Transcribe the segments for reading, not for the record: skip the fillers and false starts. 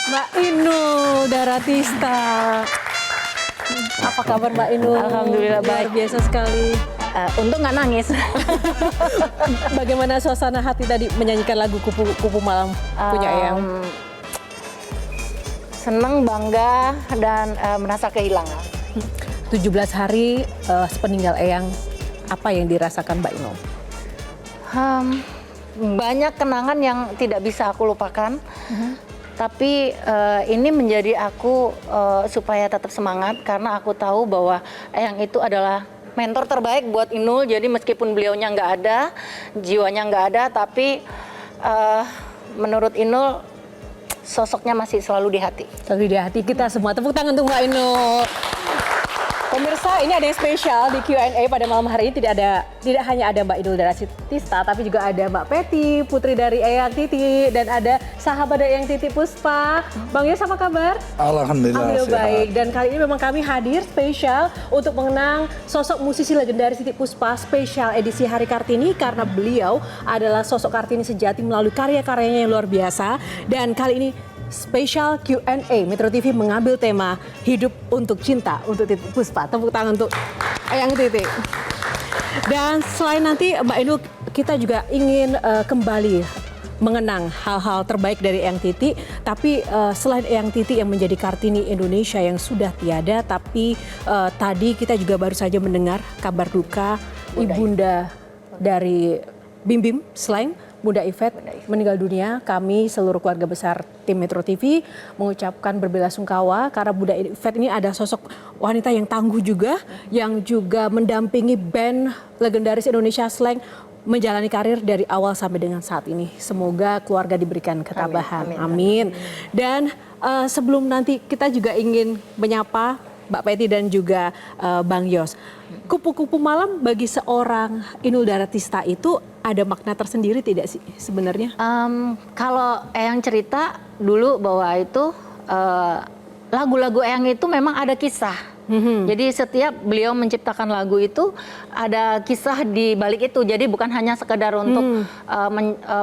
Mbak Inul Daratista. Apa kabar Mbak Inul? Alhamdulillah Luar baik. biasa sekali. Untung nggak nangis. Bagaimana suasana hati tadi menyanyikan lagu Kupu-Kupu Malam punya Eyang? Senang, bangga, dan merasa kehilangan. 17 hari sepeninggal Eyang, apa yang dirasakan Mbak Inul? Banyak kenangan yang tidak bisa aku lupakan. Tapi ini menjadi aku supaya tetap semangat karena aku tahu bahwa Eyang itu adalah mentor terbaik buat Inul. Jadi meskipun beliaunya nggak ada, jiwanya nggak ada, tapi menurut Inul sosoknya masih selalu di hati. Selalu di hati kita semua. Tepuk tangan untuk Mbak Inul. Pemirsa, ini ada yang spesial di Q&A pada malam hari ini. Tidak hanya ada Mbak Inul Daratista, tapi juga ada Mbak Peti, putri dari Eyang Titi, dan ada sahabat dari Eyang Titi, Puspa. Bang Yos, apa kabar? Alhamdulillah baik. Dan kali ini memang kami hadir spesial untuk mengenang sosok musisi legendaris Titi Puspa, spesial edisi Hari Kartini, karena beliau adalah sosok Kartini sejati melalui karya-karyanya yang luar biasa. Dan kali ini spesial Q&A, Metro TV mengambil tema Hidup untuk Cinta untuk Titi Puspa. Tepuk tangan untuk Eyang Titi. Dan selain nanti Mbak Inul, kita juga ingin kembali mengenang hal-hal terbaik dari Eyang Titi. Tapi selain Eyang Titi yang menjadi Kartini Indonesia yang sudah tiada, tapi tadi kita juga baru saja mendengar kabar duka ibunda dari Bim Bim Sleng, Bunda Yvette meninggal dunia. Kami seluruh keluarga besar tim Metro TV mengucapkan berbelasungkawa karena Bunda Yvette ini ada sosok wanita yang tangguh juga, yang juga mendampingi band legendaris Indonesia Sleng menjalani karir dari awal sampai dengan saat ini. Semoga keluarga diberikan ketabahan. Amin. Dan sebelum nanti kita juga ingin menyapa Mbak Peti dan juga Bang Yos. Kupu-kupu malam bagi seorang Inul Daratista itu ada makna tersendiri tidak sih sebenarnya? Kalau Eyang cerita dulu bahwa itu lagu-lagu Eyang itu memang ada kisah. Jadi setiap beliau menciptakan lagu itu ada kisah di balik itu. Jadi bukan hanya sekedar untuk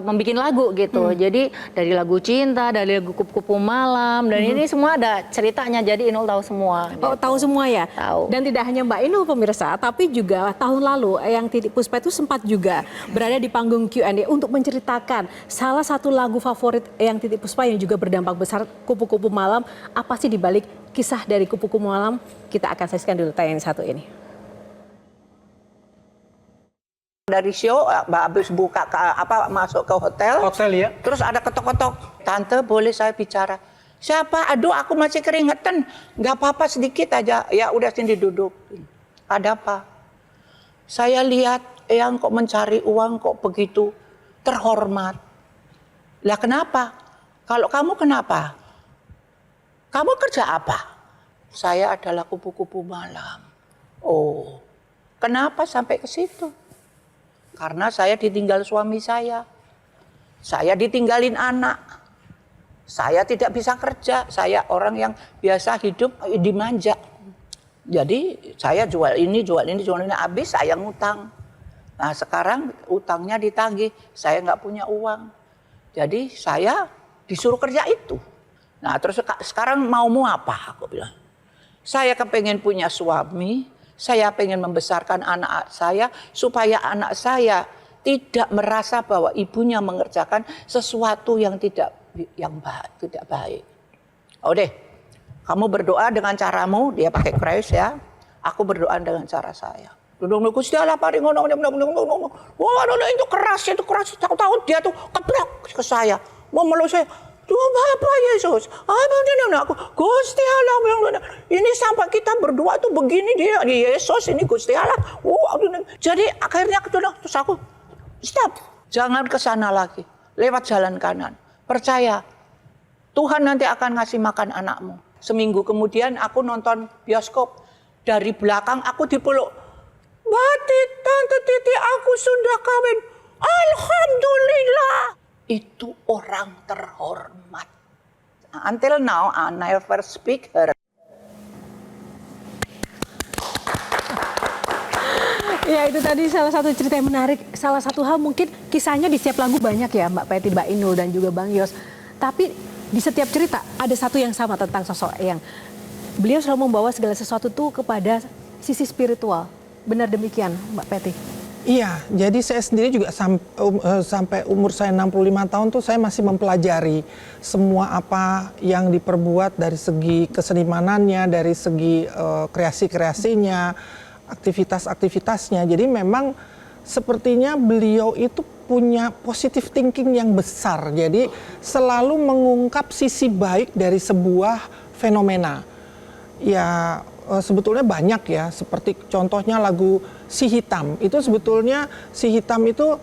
membuat lagu gitu. Jadi dari lagu cinta, dari lagu Kupu-Kupu Malam, dan ini semua ada ceritanya. Jadi Inul tahu semua. Oh, gitu. tahu semua ya? Tahu. Dan tidak hanya Mbak Inul pemirsa, tapi juga tahun lalu Eyang Titi Puspa itu sempat juga berada di panggung Q&A untuk menceritakan salah satu lagu favorit Eyang Titi Puspa yang juga berdampak besar, Kupu-Kupu Malam. Apa sih dibalik kisah dari Kupu-Kupu Malam? Kita akan saksikan dulu tayangan satu ini. Dari show, habis buka masuk ke hotel. Hotel ya. Terus ada ketok-ketok. Tante, boleh saya bicara? Siapa? Aduh, aku masih keringetan. Gak apa-apa, sedikit aja. Ya udah, sini duduk. Ada apa? Saya lihat Eyang kok mencari uang kok begitu terhormat. Lah kenapa? Kalau kamu kenapa? Kamu kerja apa? Saya adalah kupu-kupu malam. Oh, kenapa sampai ke situ? Karena saya ditinggal suami saya. Saya ditinggalin anak. Saya tidak bisa kerja. Saya orang yang biasa hidup dimanja. Jadi saya jual ini, habis saya ngutang. Nah sekarang utangnya ditagih. Saya nggak punya uang. Jadi saya disuruh kerja itu. Nah terus sekarang maumu apa? Aku bilang. Saya kepengen punya suami, saya pengen membesarkan anak saya supaya anak saya tidak merasa bahwa ibunya mengerjakan sesuatu yang tidak baik. Oh deh, kamu berdoa dengan caramu, dia pakai keris ya. Aku berdoa dengan cara saya. Duduk Gusti Allah paring ngono. Wah, itu keras. Tahu dia tuh keblok ke saya. Mau meluk saya. Tuhan Bapak Yesus, aku Gusti Allah bilang, ini sampai kita berdua tuh begini dia Yesus ini Gusti Allah. Jadi akhirnya terus aku stop, jangan ke sana lagi, lewat jalan kanan. Percaya, Tuhan nanti akan ngasih makan anakmu. Seminggu kemudian aku nonton bioskop, dari belakang aku dipeluk. Tante Titi, aku sudah kawin. Alhamdulillah. Itu orang terhormat. Until now, I never speak her. Ya itu tadi salah satu cerita yang menarik. Salah satu hal mungkin kisahnya di setiap lagu banyak ya Mbak Peti, Mbak Inul dan juga Bang Yos. Tapi di setiap cerita ada satu yang sama tentang sosok Eyang. Beliau selalu membawa segala sesuatu tuh kepada sisi spiritual. Benar demikian, Mbak Peti? Iya, jadi saya sendiri juga sampai umur saya 65 tahun tuh saya masih mempelajari semua apa yang diperbuat dari segi kesenimanannya, dari segi kreasi-kreasinya, aktivitas-aktivitasnya. Jadi memang sepertinya beliau itu punya positive thinking yang besar. Jadi selalu mengungkap sisi baik dari sebuah fenomena. Ya sebetulnya banyak ya, seperti contohnya lagu Si Hitam. Itu sebetulnya Si Hitam itu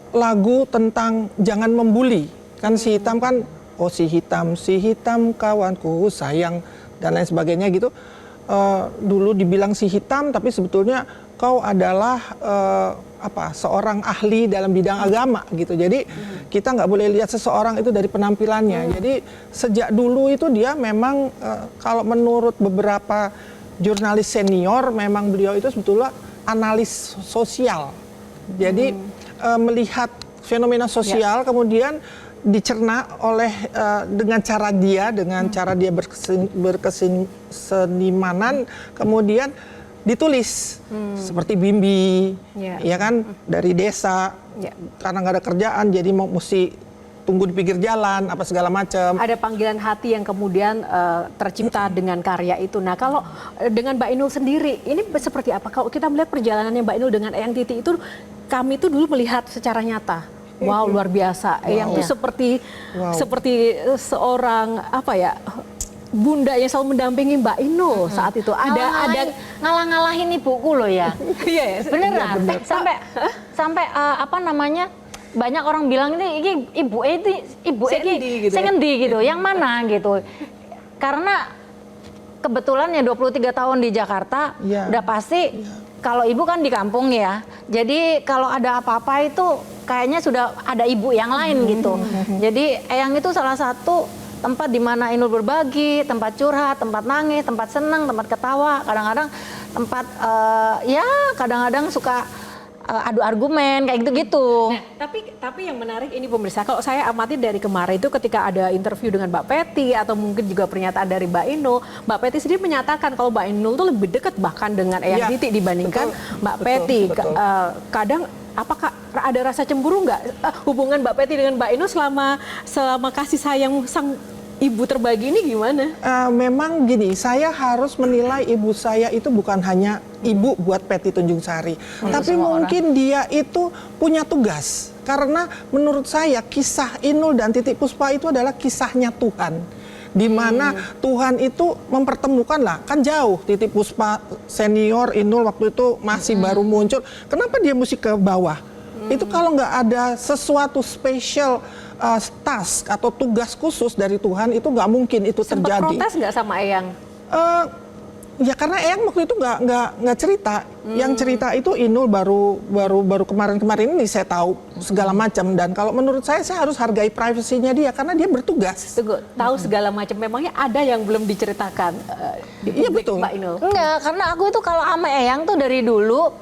lagu tentang jangan membuli. Kan si hitam kan, oh si hitam kawanku sayang dan lain sebagainya gitu. Dulu dibilang si hitam, tapi sebetulnya kau adalah seorang ahli dalam bidang agama gitu. Jadi kita nggak boleh lihat seseorang itu dari penampilannya. Jadi sejak dulu itu dia memang kalau menurut beberapa jurnalis senior, memang beliau itu sebetulnya analis sosial. Jadi melihat fenomena sosial kemudian dicerna oleh dengan cara dia berkesenimanan, kemudian ditulis seperti Bimbi, ya kan, dari desa, karena nggak ada kerjaan jadi mesti tunggu di pinggir jalan apa segala macam. Ada panggilan hati yang kemudian tercipta dengan karya itu. Nah, kalau dengan Mbak Inul sendiri ini seperti apa? Kalau kita melihat perjalanannya Mbak Inul dengan Eyang Titi itu, kami itu dulu melihat secara nyata. Wow, luar biasa. Eyang itu seperti seorang bunda yang selalu mendampingi Mbak Inul saat itu. Ada ngalah-ngalahin ibuku loh ya. Iya, beneran. Sampai banyak orang bilang ini ibu gitu. Saya ngendi gitu. Yang mana gitu. Karena kebetulan ya 23 tahun di Jakarta, udah pasti kalau ibu kan di kampung ya. Jadi kalau ada apa-apa itu kayaknya sudah ada ibu yang lain gitu. Jadi Eyang itu salah satu tempat di mana Inul berbagi, tempat curhat, tempat nangis, tempat senang, tempat ketawa, kadang-kadang tempat kadang-kadang suka adu argumen kayak gitu-gitu. Nah, tapi yang menarik ini pemirsa, kalau saya amati dari kemarin itu ketika ada interview dengan Mbak Peti atau mungkin juga pernyataan dari Mbak Inul, Mbak Peti sendiri menyatakan kalau Mbak Inul tuh lebih dekat bahkan dengan Eyang Titi dibandingkan Mbak Peti. Kadang apakah ada rasa cemburu nggak hubungan Mbak Peti dengan Mbak Inul selama kasih sayang sang ibu terbagi ini gimana? Memang gini, saya harus menilai ibu saya itu bukan hanya ibu buat Peti Tunjung Sari, tapi mungkin dia itu punya tugas. Karena menurut saya kisah Inul dan Titi Puspa itu adalah kisahnya Tuhan. Di mana Tuhan itu mempertemukan lah, kan jauh Titi Puspa senior, Inul waktu itu masih baru muncul. Kenapa dia mesti ke bawah? Itu kalau nggak ada sesuatu spesial task atau tugas khusus dari Tuhan itu nggak mungkin itu terjadi. Sempat protes nggak sama Eyang? Ya karena Eyang waktu itu nggak cerita. Yang cerita itu Inul baru kemarin-kemarin ini saya tahu segala macam, dan kalau menurut saya harus hargai privasinya dia karena dia bertugas. Tunggu, tahu segala macam, memangnya ada yang belum diceritakan di publik, betul. Mbak Inul? Enggak, karena aku itu kalau sama Eyang tuh dari dulu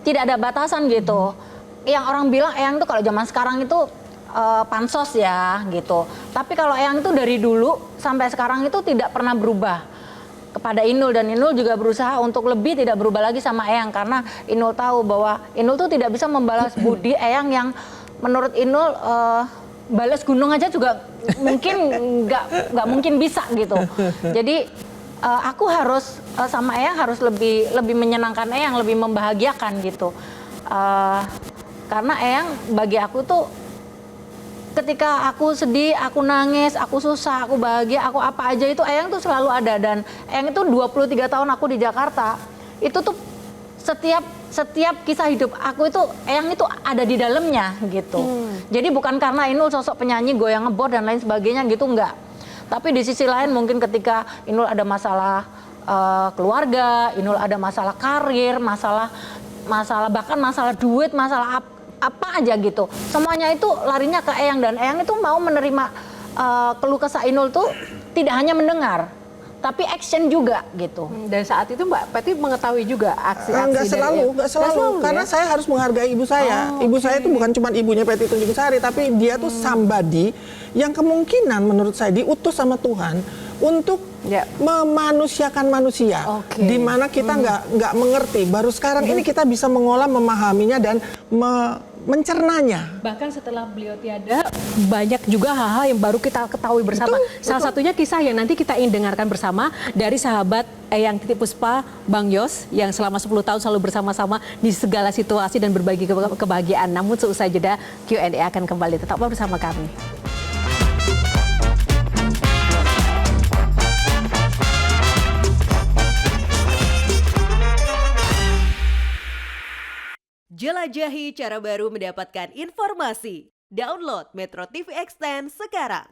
tidak ada batasan gitu. Yang orang bilang Eyang tuh kalau zaman sekarang itu pansos ya gitu. Tapi kalau Eyang itu dari dulu sampai sekarang itu tidak pernah berubah kepada Inul, dan Inul juga berusaha untuk lebih tidak berubah lagi sama Eyang karena Inul tahu bahwa Inul tuh tidak bisa membalas budi Eyang yang menurut Inul balas gunung aja juga mungkin nggak mungkin bisa gitu. Jadi aku harus sama Eyang harus lebih menyenangkan Eyang, lebih membahagiakan gitu. Karena Eyang bagi aku tuh ketika aku sedih, aku nangis, aku susah, aku bahagia, aku apa aja itu Eyang tuh selalu ada. Dan Eyang itu 23 tahun aku di Jakarta, itu tuh setiap kisah hidup aku itu Eyang itu ada di dalamnya gitu. Jadi bukan karena Inul sosok penyanyi goyang ngebor dan lain sebagainya gitu, enggak. Tapi di sisi lain mungkin ketika Inul ada masalah keluarga, Inul ada masalah karir, masalah bahkan masalah duit, masalah apa aja gitu. Semuanya itu larinya ke Eyang, dan Eyang itu mau menerima keluh kesah Inul tuh tidak hanya mendengar, tapi action juga gitu. Dan saat itu Mbak Peti mengetahui juga aksi-aksi Nggak selalu, nggak selalu. Karena ya? saya harus menghargai ibu saya. Ibu saya itu bukan cuma ibunya Peti Tunjung Sari, tapi dia tuh somebody yang kemungkinan menurut saya diutus sama Tuhan untuk memanusiakan manusia. Di mana kita nggak mengerti. Baru sekarang ini kita bisa mengolah, memahaminya dan mencernanya. Bahkan setelah beliau tiada, banyak juga hal-hal yang baru kita ketahui bersama. Salah satunya kisah yang nanti kita ingin dengarkan bersama dari sahabat Eyang Titi Puspa, Bang Yos, yang selama 10 tahun selalu bersama-sama di segala situasi dan berbagi kebahagiaan. Namun seusai jeda, Q&A akan kembali. Tetaplah bersama kami. Jelajahi cara baru mendapatkan informasi. Download Metro TV Extend sekarang.